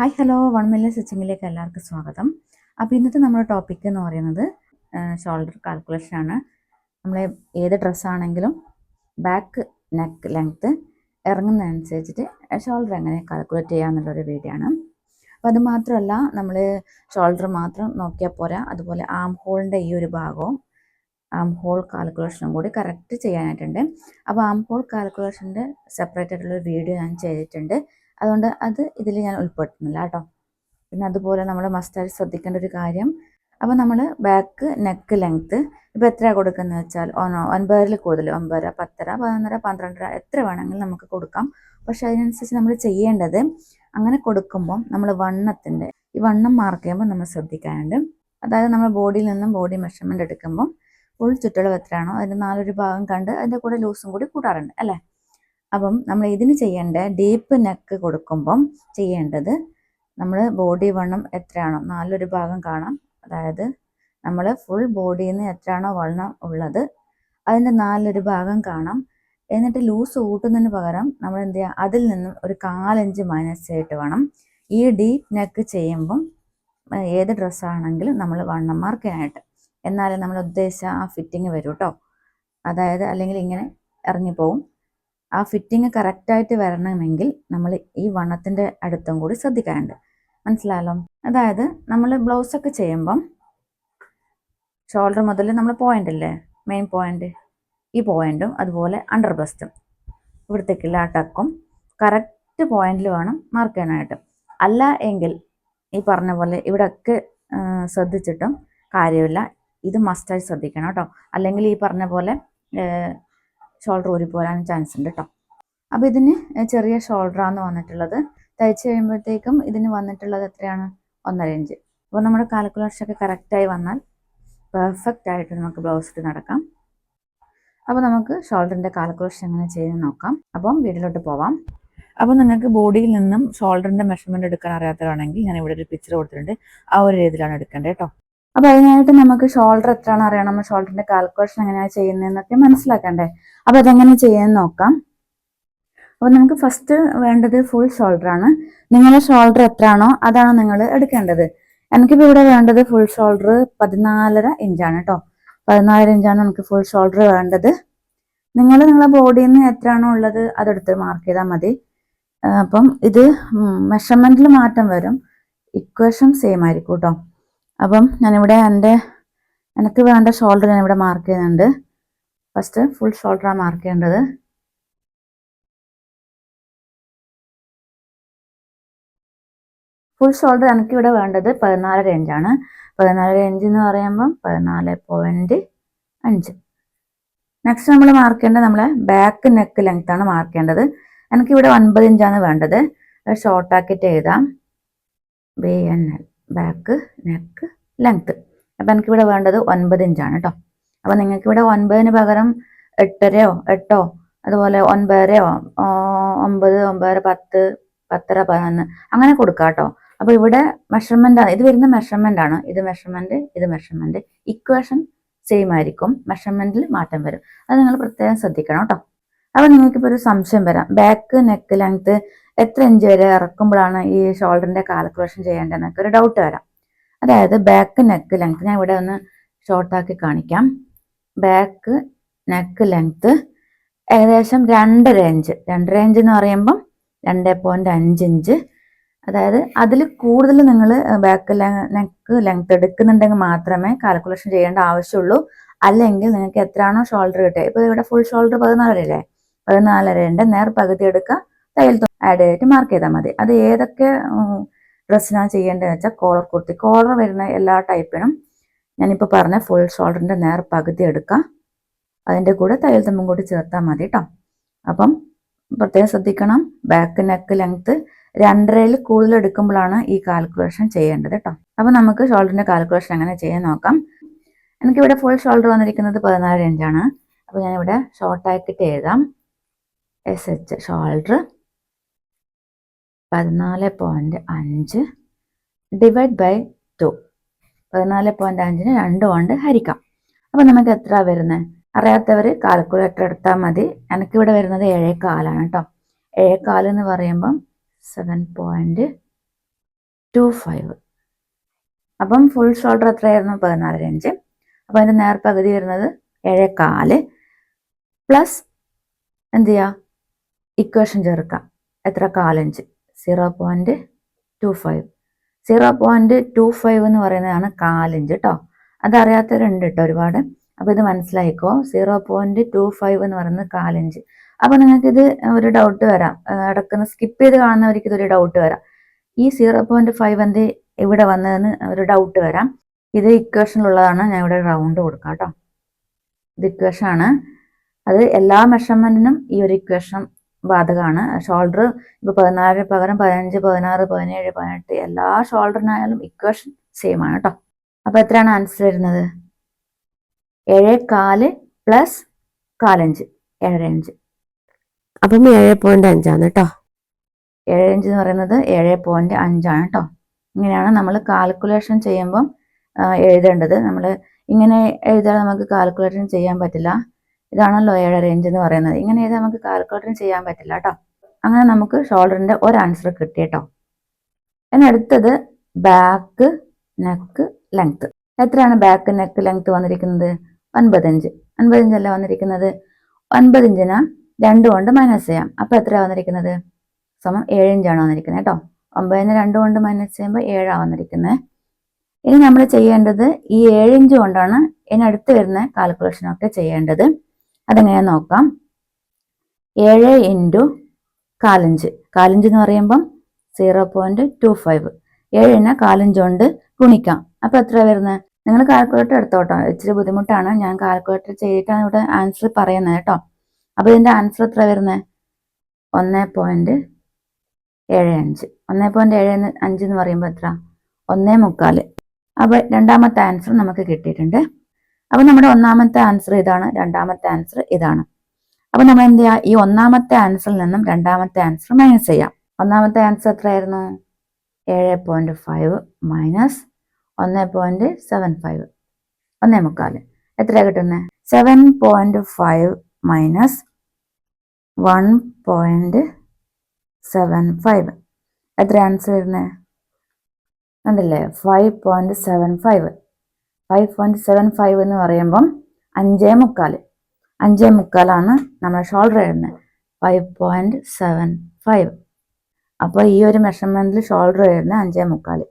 Hi hello 1 million സ്റ്റിച്ചിങ്ങിലേക്ക് എല്ലാവർക്കും സ്വാഗതം. അപ്പോൾ ഇന്നത്തെ നമ്മുടെ ടോപ്പിക് എന്ന് പറയുന്നത് ഷോൾഡർ കാൽക്കുലേഷനാണ്. നമ്മൾ ഏത് ഡ്രസ്സാണെങ്കിലും ബാക്ക് നെക്ക് ലെങ്ത്ത് ഇറങ്ങുന്നതനുസരിച്ചിട്ട് ഷോൾഡർ എങ്ങനെ കാൽക്കുലേറ്റ് ചെയ്യാമെന്നുള്ളൊരു വീഡിയോ ആണ്. അപ്പോൾ അത് മാത്രമല്ല, നമ്മൾ ഷോൾഡർ മാത്രം നോക്കിയാൽ പോരാ, അതുപോലെ ആം ഹോളിൻ്റെ ഈ ഒരു ഭാഗവും ആം ഹോൾ കാൽക്കുലേഷനും കൂടി കറക്റ്റ് ചെയ്യാനായിട്ടുണ്ട്. അപ്പോൾ ആം ഹോൾ കാൽക്കുലേഷൻ്റെ സെപ്പറേറ്റ് ആയിട്ടുള്ളൊരു വീഡിയോ ഞാൻ ചെയ്തിട്ടുണ്ട്. അതുകൊണ്ട് അത് ഇതിൽ ഞാൻ ഉൾപ്പെടുത്തുന്നില്ല കേട്ടോ. പിന്നെ അതുപോലെ നമ്മൾ മസ്റ്റായിട്ട് ശ്രദ്ധിക്കേണ്ട ഒരു കാര്യം, അപ്പോൾ നമ്മൾ ബാക്ക് നെക്ക് ലെങ്ത്ത് ഇപ്പോൾ എത്രയാണ് കൊടുക്കുന്നത് വെച്ചാൽ 9 കൂടുതൽ 9, 10, 11, 12 എത്ര വേണമെങ്കിലും നമുക്ക് കൊടുക്കാം. പക്ഷെ അതിനനുസരിച്ച് നമ്മൾ ചെയ്യേണ്ടത്, അങ്ങനെ കൊടുക്കുമ്പോൾ നമ്മൾ ഈ വണ്ണം മാർക്ക് ചെയ്യുമ്പോൾ നമ്മൾ ശ്രദ്ധിക്കാനുണ്ട്. അതായത് നമ്മൾ ബോഡിയിൽ നിന്നും ബോഡി മെഷർമെൻറ്റ് എടുക്കുമ്പോൾ ഫുൾ ചുറ്റളവ് എത്രയാണോ അതിൻ്റെ 4 ഭാഗം കണ്ട് അതിൻ്റെ കൂടെ ലൂസും കൂടി കൂട്ടാറുണ്ട് അല്ലേ. അപ്പം നമ്മൾ ഇതിന് ചെയ്യേണ്ട ഡീപ്പ് നെക്ക് കൊടുക്കുമ്പം ചെയ്യേണ്ടത്, നമ്മൾ ബോഡി വണ്ണം എത്രയാണോ 4 ഭാഗം കാണാം. അതായത് നമ്മൾ ഫുൾ ബോഡിയിൽ നിന്ന് എത്രയാണോ വണ്ണം ഉള്ളത് അതിൻ്റെ 4 ഭാഗം കാണാം. എന്നിട്ട് ലൂസ് കൂട്ടുന്നതിന് പകരം നമ്മൾ എന്ത് ചെയ്യുക, അതിൽ നിന്നും ഒരു 1/4 ഇഞ്ച് മൈനസ് ചെയ്തിട്ട് വേണം ഈ ഡീപ്പ് നെക്ക് ചെയ്യുമ്പം ഏത് ഡ്രസ്സാണെങ്കിലും നമ്മൾ വണ്ണം മാർക്ക് ചെയ്യാനായിട്ട്. എന്നാലേ നമ്മൾ ഉദ്ദേശിച്ച ആ ഫിറ്റിങ് വരും കേട്ടോ. അതായത് അല്ലെങ്കിൽ ഇങ്ങനെ ഇറങ്ങിപ്പോവും. ആ ഫിറ്റിങ് കറക്റ്റായിട്ട് വരണമെങ്കിൽ നമ്മൾ ഈ വണ്ണത്തിൻ്റെ അടുത്തും കൂടി ശ്രദ്ധിക്കാനുണ്ട്. മനസ്സിലായല്ലോ. അതായത് നമ്മൾ ബ്ലൗസൊക്കെ ചെയ്യുമ്പം ഷോൾഡർ മുതൽ നമ്മൾ പോയിന്റ് ഇല്ലേ, മെയിൻ പോയിന്റ്, ഈ പോയിന്റും അതുപോലെ അണ്ടർ ബ്രസ്റ്റും ഇവിടത്തേക്കുള്ള ആ ടക്കും കറക്റ്റ് പോയിന്റിൽ വേണം മാർക്ക് ചെയ്യാനായിട്ട്. അല്ല എങ്കിൽ ഈ പറഞ്ഞ പോലെ ഇവിടെയൊക്കെ ശ്രദ്ധിച്ചിട്ടും കാര്യമില്ല. ഇത് മസ്റ്റായി ശ്രദ്ധിക്കണം കേട്ടോ. അല്ലെങ്കിൽ ഈ പറഞ്ഞ പോലെ ഷോൾഡർ ഊരിപ്പോരാൻ ചാൻസ് ഉണ്ട് കേട്ടോ. അപ്പോൾ ഇതിന് ചെറിയ ഷോൾഡറാണ് വന്നിട്ടുള്ളത്. തയ്ച്ച് കഴിയുമ്പോഴത്തേക്കും ഇതിന് വന്നിട്ടുള്ളത് എത്രയാണ്, 1.5 ഇഞ്ച്. അപ്പോൾ നമ്മുടെ കാൽക്കുലേഷനൊക്കെ കറക്റ്റായി വന്നാൽ പെർഫെക്റ്റ് ആയിട്ട് നമുക്ക് ബ്ലൗസ് ഇട്ട് നടക്കാം. അപ്പോൾ നമുക്ക് ഷോൾഡറിൻ്റെ കാൽക്കുലേഷൻ എങ്ങനെ ചെയ്യുന്നത് നോക്കാം. അപ്പം വീട്ടിലോട്ട് പോവാം. അപ്പോൾ നിങ്ങൾക്ക് ബോഡിയിൽ നിന്നും ഷോൾഡറിൻ്റെ മെഷർമെൻറ്റ് എടുക്കാൻ അറിയാത്തതാണെങ്കിൽ ഞാൻ ഇവിടെ ഒരു പിക്ചർ കൊടുത്തിട്ടുണ്ട്. ആ ഒരു രീതിയിലാണ് എടുക്കേണ്ടത് കേട്ടോ. അപ്പോൾ അതിനായിട്ട് നമുക്ക് ഷോൾഡർ എത്രയാണ് അറിയണം, നമ്മൾ ഷോൾഡറിൻ്റെ കാൽക്കുലേഷൻ എങ്ങനെയാണ് ചെയ്യുന്നതെന്നൊക്കെ മനസ്സിലാക്കണ്ടേ. അപ്പോൾ അതെങ്ങനെ ചെയ്യാൻ നോക്കാം. അപ്പോൾ നമുക്ക് ഫസ്റ്റ് വേണ്ടത് ഫുൾ ഷോൾഡറാണ്. നിങ്ങളുടെ ഷോൾഡർ എത്രയാണോ അതാണ് നിങ്ങൾ എടുക്കേണ്ടത്. എനിക്കിപ്പോൾ ഇവിടെ വേണ്ടത് ഫുൾ ഷോൾഡർ 14.5 ഇഞ്ചാണ് കേട്ടോ. 14 ഇഞ്ചാണ് നമുക്ക് ഫുൾ ഷോൾഡർ വേണ്ടത്. നിങ്ങളുടെ ബോഡിയിൽ നിന്ന് എത്രയാണോ ഉള്ളത് അതെടുത്ത് മാർക്ക് ചെയ്താൽ മതി. അപ്പം ഇത് മെഷർമെൻറ്റിൽ മാറ്റം വരും, ഇക്വേഷൻ സെയിം ആയിരിക്കും കേട്ടോ. അപ്പം ഞാനിവിടെ എനിക്ക് വേണ്ട ഷോൾഡർ ഞാനിവിടെ മാർക്ക് ചെയ്യുന്നുണ്ട്. ഫസ്റ്റ് ഫുൾ ഷോൾഡറാണ് മാർക്ക് ചെയ്യേണ്ടത്. ഫുൾ ഷോൾഡർ എനിക്കിവിടെ വേണ്ടത് 14.5 ഇഞ്ചാണ്. 14.5 ഇഞ്ച് എന്ന് പറയുമ്പം 14.5. നെക്സ്റ്റ് നമ്മൾ മാർക്ക് ചെയ്യേണ്ടത് നമ്മളെ ബാക്ക് നെക്ക് ലെങ്ത് ആണ് മാർക്ക് ചെയ്യേണ്ടത്. എനിക്കിവിടെ 9 ഇഞ്ചാണ് വേണ്ടത്. ഷോർട്ടാക്കിയിട്ട് എഴുതാം, BNL ബാക്ക് നെക്ക് ലെങ്ത്. അപ്പം എനിക്കിവിടെ വേണ്ടത് 9 ഇഞ്ചാണ് കേട്ടോ. അപ്പം നിങ്ങൾക്കിവിടെ 9ന് പകരം 8.5 8 അതുപോലെ 9.5 9 9 10 10 11 അങ്ങനെ കൊടുക്കാം കേട്ടോ. അപ്പോൾ ഇവിടെ മെഷർമെൻ്റ് ആണ്, ഇത് വരുന്ന മെഷർമെൻ്റ് ആണ്. ഇത് മെഷർമെൻറ്റ് ഇക്വേഷൻ സെയിം ആയിരിക്കും, മെഷർമെൻറ്റിൽ മാറ്റം വരും. അത് നിങ്ങൾ പ്രത്യേകം ശ്രദ്ധിക്കണം കേട്ടോ. അപ്പോൾ നിങ്ങൾക്കിപ്പോൾ ഒരു സംശയം വരാം, ബാക്ക് നെക്ക് ലെങ്ത് എത്ര ഇഞ്ച് വരെ ഇറക്കുമ്പോഴാണ് ഈ ഷോൾഡറിൻ്റെ കാൽക്കുലേഷൻ ചെയ്യേണ്ടതെന്നൊക്കെ ഒരു ഡൗട്ട് വരാം. അതായത് ബാക്ക് നെക്ക് ലെങ്ത് ഞാൻ ഇവിടെ ഒന്ന് ഷോർട്ടാക്കി കാണിക്കാം. ബാക്ക് നെക്ക് ലെങ്ത് ഏകദേശം 2.5 ഇഞ്ച്. 2.5 ഇഞ്ച് എന്ന് പറയുമ്പം 2.5 ഇഞ്ച്. അതായത് അതിൽ കൂടുതൽ നിങ്ങൾ ബാക്ക് നെക്ക് ലെങ്ത് എടുക്കുന്നുണ്ടെങ്കിൽ മാത്രമേ കാൽക്കുലേഷൻ ചെയ്യേണ്ട ആവശ്യമുള്ളൂ. അല്ലെങ്കിൽ നിങ്ങൾക്ക് എത്രയാണോ ഷോൾഡർ കിട്ടുക, ഇപ്പോൾ ഇവിടെ ഫുൾ ഷോൾഡർ 14 അല്ലേ, 14.5 നേർ പകുതി എടുക്കുക, തയ്യൽ ആഡ് ചെയ്തിട്ട് മാർക്ക് ചെയ്താൽ മതി. അത് ഏതൊക്കെ ഡ്രസ്സിനാണ് ചെയ്യേണ്ടതെന്ന് വെച്ചാൽ കോളർ കുർത്തി, കോളർ വരുന്ന എല്ലാ ടൈപ്പിനും ഞാനിപ്പോൾ പറഞ്ഞ ഫുൾ ഷോൾഡറിൻ്റെ നേർ പകുതി എടുക്കുക, അതിൻ്റെ കൂടെ തയ്യൽ തുമ്പും കൂടി ചേർത്താൽ മതി കേട്ടോ. അപ്പം പ്രത്യേകം ശ്രദ്ധിക്കണം, ബാക്ക് നെക്ക് ലെങ്ത് 2.5 കൂടുതൽ എടുക്കുമ്പോഴാണ് ഈ കാൽക്കുലേഷൻ ചെയ്യേണ്ടത് കേട്ടോ. അപ്പം നമുക്ക് ഷോൾഡറിൻ്റെ കാൽക്കുലേഷൻ എങ്ങനെ ചെയ്യാൻ നോക്കാം. എനിക്കിവിടെ ഫുൾ ഷോൾഡർ വന്നിരിക്കുന്നത് 14 ഇഞ്ചാണ്. അപ്പോൾ ഞാനിവിടെ ഷോർട്ടാക്കിയിട്ട് എഴുതാം, SH ഷോൾഡർ 14.5 ഡിവൈഡ് ബൈ 2. 14.5നെ 2 കൊണ്ട് ഹരിക്കാം. അപ്പോൾ നമുക്ക് എത്ര വരുന്നത് അറിയാത്തവർ കാൽക്കുലേറ്റർ എടുത്താൽ മതി. എനിക്കിവിടെ വരുന്നത് 7.25 കേട്ടോ. 7.25 എന്ന് പറയുമ്പം 7.2 25. അപ്പം ഫുൾ ഷോൾഡർ എത്രയായിരുന്നു? 14 ഇഞ്ച്. അപ്പോൾ അതിൻ്റെ നേർപകുതി വരുന്നത് 7.25 പ്ലസ് എന്ത് ചെയ്യുക, ഇക്വേഷൻ ചേർക്കാം. എത്ര? 1/4 ഇഞ്ച്. 0.25. 0.25 എന്ന് പറയുന്നതാണ് 1/4 ഇഞ്ച് കേട്ടോ. അതറിയാത്തവരുണ്ട് കേട്ടോ ഒരുപാട്. അപ്പോൾ ഇത് മനസ്സിലായിക്കോ. 0.25 എന്ന് പറയുന്നത് 1/4 ഇഞ്ച്. അപ്പോൾ നിങ്ങൾക്കിത് ഒരു ഡൗട്ട് വരാം, ഇടയ്ക്കൊന്ന് സ്കിപ്പ് ചെയ്ത് കാണുന്നവർക്ക് ഇതൊരു ഡൗട്ട് വരാം. ഈ 0.5 എന്ത് ഇവിടെ വന്നതെന്ന് ഒരു ഡൗട്ട് വരാം. ഇത് ഇക്വേഷനിലുള്ളതാണ്. ഞാൻ ഇവിടെ റൗണ്ട് കൊടുക്കാം കേട്ടോ. ഇത് ഇക്വേഷനാണ്. അത് എല്ലാ മെഷർമെന്റിനും ഈ ഒരു ഇക്വേഷൻ ബാധകമാണ്. ഷോൾഡർ ഇപ്പോൾ 14 പകരം 15, 16, 17, 18 എല്ലാ ഷോൾഡറിനായാലും ഇക്വേഷൻ സെയിം ആണ് കേട്ടോ. അപ്പോൾ എത്രയാണ് ആൻസർ വരുന്നത്? 7.25 പ്ലസ് 1/4 ഇഞ്ച്, 7 ഇഞ്ച്. അപ്പം 7.5 ആണ് കേട്ടോ. 7 ഇഞ്ച് എന്ന് പറയുന്നത് 7.5 ആണ് കേട്ടോ. ഇങ്ങനെയാണ് നമ്മൾ കാൽക്കുലേഷൻ ചെയ്യുമ്പം എഴുതേണ്ടത്. നമ്മൾ ഇങ്ങനെ എഴുതാൻ നമുക്ക് കാൽക്കുലേഷൻ ചെയ്യാൻ പറ്റില്ല. ഇതാണല്ലോ 7.5 ഇഞ്ച് എന്ന് പറയുന്നത്. ഇങ്ങനെ എഴുതാൻ നമുക്ക് കാൽക്കുലേഷൻ ചെയ്യാൻ പറ്റില്ല കേട്ടോ. അങ്ങനെ നമുക്ക് ഷോൾഡറിൻ്റെ ഒരു ആൻസർ കിട്ടി കേട്ടോ. ഇനി അടുത്തത് ബാക്ക് നെക്ക് ലെങ്ത്. എത്രയാണ് ബാക്ക് നെക്ക് ലെങ്ത് വന്നിരിക്കുന്നത്? 9 ഇഞ്ച്. 9 ഇഞ്ചല്ല വന്നിരിക്കുന്നത്. 9 ഇഞ്ചിന് 2 കൊണ്ട് മൈനസ് ചെയ്യാം. അപ്പോൾ എത്രയാണ് വന്നിരിക്കുന്നത്? സമം 7 ഇഞ്ചാണ് വന്നിരിക്കുന്നത് കേട്ടോ. 9നെ 2 കൊണ്ട് മൈനസ് ചെയ്യുമ്പോൾ 7ആണ് വന്നിരിക്കുന്നത്. ഇനി നമ്മൾ ചെയ്യേണ്ടത് ഈ 7 ഇഞ്ച് കൊണ്ടാണ് ഇനി അടുത്ത് വരുന്ന കാൽക്കുലേഷനൊക്കെ ചെയ്യേണ്ടത്. അതെങ്ങനെ നോക്കാം. 7 ഇൻറ്റു 1/4 ഇഞ്ച്. 1/4 ഇഞ്ച് എന്ന് പറയുമ്പം 0.25. 7നെ 1/4 ഇഞ്ച് കൊണ്ട് ഗുണിക്കാം. അപ്പോൾ എത്ര വരുന്നത്? നിങ്ങൾ കാൽക്കുലേറ്റർ എടുത്തോട്ടോ. ഇച്ചിരി ബുദ്ധിമുട്ടാണ്. ഞാൻ കാൽക്കുലേറ്റർ ചെയ്തിട്ടാണ് ഇവിടെ ആൻസർ പറയുന്നത് കേട്ടോ. അപ്പോൾ ഇതിൻ്റെ ആൻസർ എത്ര വരുന്നത്? 1.75. 1.75 എന്ന് പറയുമ്പോൾ എത്ര? 1.25. അപ്പോൾ രണ്ടാമത്തെ ആൻസർ നമുക്ക് കിട്ടിയിട്ടുണ്ട്. അപ്പോൾ നമ്മുടെ ഒന്നാമത്തെ ആൻസർ ഇതാണ്, രണ്ടാമത്തെ ആൻസർ ഇതാണ്. അപ്പോൾ നമ്മൾ എന്ത് ചെയ്യുക? ഈ ഒന്നാമത്തെ ആൻസറിൽ നിന്നും രണ്ടാമത്തെ ആൻസർ മൈനസ് ചെയ്യാം. ഒന്നാമത്തെ ആൻസർ എത്രയായിരുന്നു? 7.5 മൈനസ് 1.75, 1.25. എത്രയാണ് കിട്ടുന്നത്? 7.5 മൈനസ് 1.75. എത്ര ആൻസർ വരുന്നത്? കണ്ടില്ലേ? 5.75. 5.75 എന്ന് പറയുമ്പം 5.25. 5.25 നമ്മുടെ ഷോൾഡർ വരുന്നത്. 5.75. അപ്പോൾ ഈ ഒരു മെഷർമെന്റിൽ ഷോൾഡർ വരുന്നത് 5.25.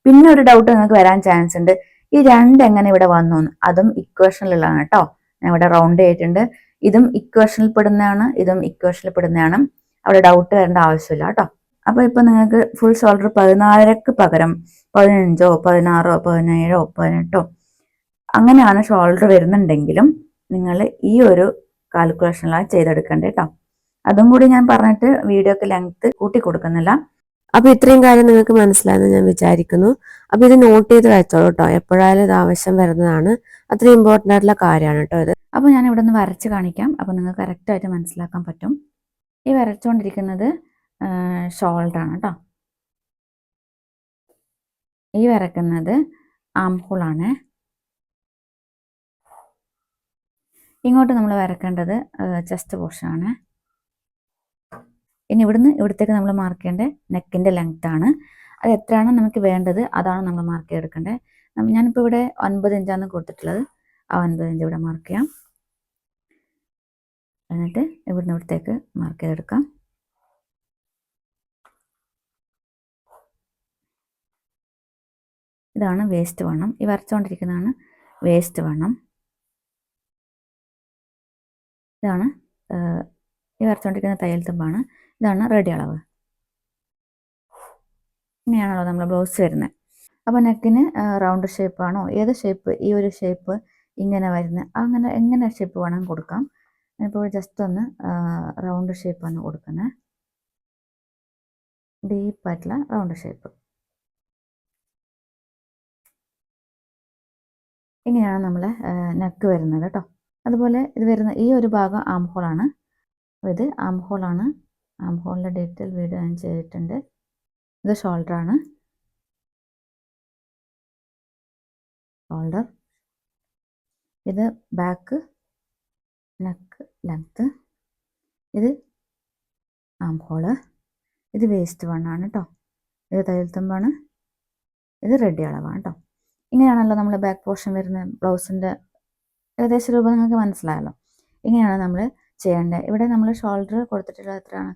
പിന്നെ ഒരു ഡൗട്ട് നിങ്ങൾക്ക് വരാൻ ചാൻസ് ഉണ്ട്, ഈ 2 എങ്ങനെ ഇവിടെ വന്നു എന്ന്. അതും ഇക്വേഷനിലുള്ളതാണ് കേട്ടോ. ഞാൻ ഇവിടെ റൗണ്ട് ചെയ്തിട്ടുണ്ട്. ഇതും ഇക്വേഷനിൽ പെടുന്നതാണ്, ഇതും ഇക്വേഷനിൽ പെടുന്നതാണ്. അവിടെ ഡൗട്ട് വരേണ്ട ആവശ്യമില്ല കേട്ടോ. അപ്പോൾ ഇപ്പോൾ നിങ്ങൾക്ക് ഫുൾ ഷോൾഡർ 14ക്ക് പകരം 15, 16, 17, 18 അങ്ങനെയാണ് ഷോൾഡർ വരുന്നുണ്ടെങ്കിലും നിങ്ങൾ ഈ ഒരു കാൽക്കുലേഷനിലാണ് ചെയ്തെടുക്കേണ്ടത് കേട്ടോ. അതും കൂടി ഞാൻ പറഞ്ഞിട്ട് വീഡിയോക്ക് ലെങ്ത് കൂട്ടി കൊടുക്കുന്നില്ല. അപ്പോൾ ഇത്രയും കാര്യം നിങ്ങൾക്ക് മനസ്സിലായെന്ന് ഞാൻ വിചാരിക്കുന്നു. അപ്പോൾ ഇത് നോട്ട് ചെയ്ത് വെച്ചോളൂ കേട്ടോ. എപ്പോഴായാലും ഇത് ആവശ്യം വരുന്നതാണ്. അത്രയും ഇമ്പോർട്ടൻ്റ് ആയിട്ടുള്ള കാര്യമാണ് കേട്ടോ ഇത്. അപ്പോൾ ഞാൻ ഇവിടെ നിന്ന് വരച്ച് കാണിക്കാം. അപ്പോൾ നിങ്ങൾക്ക് കറക്റ്റായിട്ട് മനസ്സിലാക്കാൻ പറ്റും. ഈ വരച്ചുകൊണ്ടിരിക്കുന്നത് ഷോൾഡറാണ് കേട്ടോ. ഈ വരക്കുന്നത് ആം ഹോളാണ്. ഇങ്ങോട്ട് നമ്മൾ വരക്കേണ്ടത് ചെസ്റ്റ് പോർഷനാണ്. ഇനി ഇവിടത്തേക്ക് നമ്മൾ മാർക്ക് ചെയ്യേണ്ടത് നെക്കിൻ്റെ ലെങ്ത് ആണ്. അത് എത്രയാണ് നമുക്ക് വേണ്ടത് അതാണ് നമ്മൾ മാർക്ക് ചെയ്തെടുക്കേണ്ടത്. ഞാനിപ്പോൾ ഇവിടെ 9 ഇഞ്ചാണ് കൊടുത്തിട്ടുള്ളത്. ആ 9 ഇഞ്ച് ഇവിടെ മാർക്ക് ചെയ്യാം. എന്നിട്ട് ഇവിടത്തേക്ക് മാർക്ക് ചെയ്തെടുക്കാം. ഇതാണ് വേസ്റ്റ് വണ്ണം. ഈ വരച്ചുകൊണ്ടിരിക്കുന്നതാണ് വേസ്റ്റ് വണ്ണം. ഇതാണ് ഈ വരച്ചുകൊണ്ടിരിക്കുന്ന തയ്യൽ തുമ്പാണ്. ഇതാണ് റെഡി അളവ്. ഇങ്ങനെയാണല്ലോ നമ്മൾ ബ്ലൗസ് വരുന്നത്. അപ്പോൾ നെക്കിന് റൗണ്ട് ഷേപ്പാണോ, ഏത് ഷേപ്പ്, ഈ ഒരു ഷേപ്പ് ഇങ്ങനെ വരുന്നത്, അങ്ങനെ എങ്ങനെ ഷേപ്പ് വേണം കൊടുക്കാം. ഇപ്പോൾ ജസ്റ്റ് ഒന്ന് റൗണ്ട് ഷേപ്പാണ് കൊടുക്കുന്നത്. ഡീപ്പായിട്ടുള്ള റൗണ്ട് ഷേപ്പ്. ഇങ്ങനെയാണ് നമ്മളെ നെക്ക് വരുന്നത് കേട്ടോ. അതുപോലെ ഇത് വരുന്ന ഈ ഒരു ഭാഗം ആം ഹോളാണ്. ഇത് ആം ഹോളാണ്. ആം ഹോളിൻ്റെ ഡീറ്റെയിൽ വീഡിയോ ഞാൻ ചെയ്തിട്ടുണ്ട്. ഇത് ഷോൾഡറാണ്. ഷോൾഡർ. ഇത് ബാക്ക് നെക്ക് ലെങ്ത്ത്. ഇത് ആം ഹോള്. ഇത് വേസ്റ്റ് വണ്ണാണ് കേട്ടോ. ഇത് തയ്യൽ തുമ്പാണ്, ഇത് റെഡി അളവാണ് കേട്ടോ. ഇങ്ങനെയാണല്ലോ നമ്മൾ ബാക്ക് പോർഷൻ വരുന്ന ബ്ലൗസിൻ്റെ ഏകദേശ രൂപം നിങ്ങൾക്ക് മനസ്സിലായല്ലോ. ഇങ്ങനെയാണ് നമ്മൾ ചെയ്യേണ്ടത്. ഇവിടെ നമ്മൾ ഷോൾഡർ കൊടുത്തിട്ടുള്ളത് എത്രയാണ്?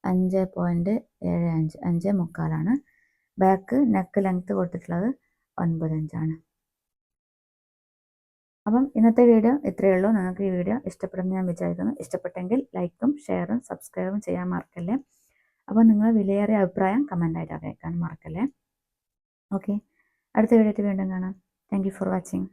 5.75 5.75 ബാക്ക് നെക്ക് ലെങ്ത്ത് കൊടുത്തിട്ടുള്ളത് 9.5. അപ്പം ഇന്നത്തെ വീഡിയോ ഇത്രയേ ഉള്ളൂ. നിങ്ങൾക്ക് ഈ വീഡിയോ ഇഷ്ടപ്പെടുമെന്ന് ഞാൻ വിചാരിക്കുന്നു. ഇഷ്ടപ്പെട്ടെങ്കിൽ ലൈക്കും ഷെയറും സബ്സ്ക്രൈബും ചെയ്യാൻ മറക്കല്ലേ. അപ്പോൾ നിങ്ങൾ വിലയേറിയ അഭിപ്രായം കമൻ്റായിട്ട് അറിയിക്കാൻ മറക്കല്ലേ. ഓക്കെ, അടുത്ത വീഡിയോയിൽ വീണ്ടും കാണാം. Thank you for watching.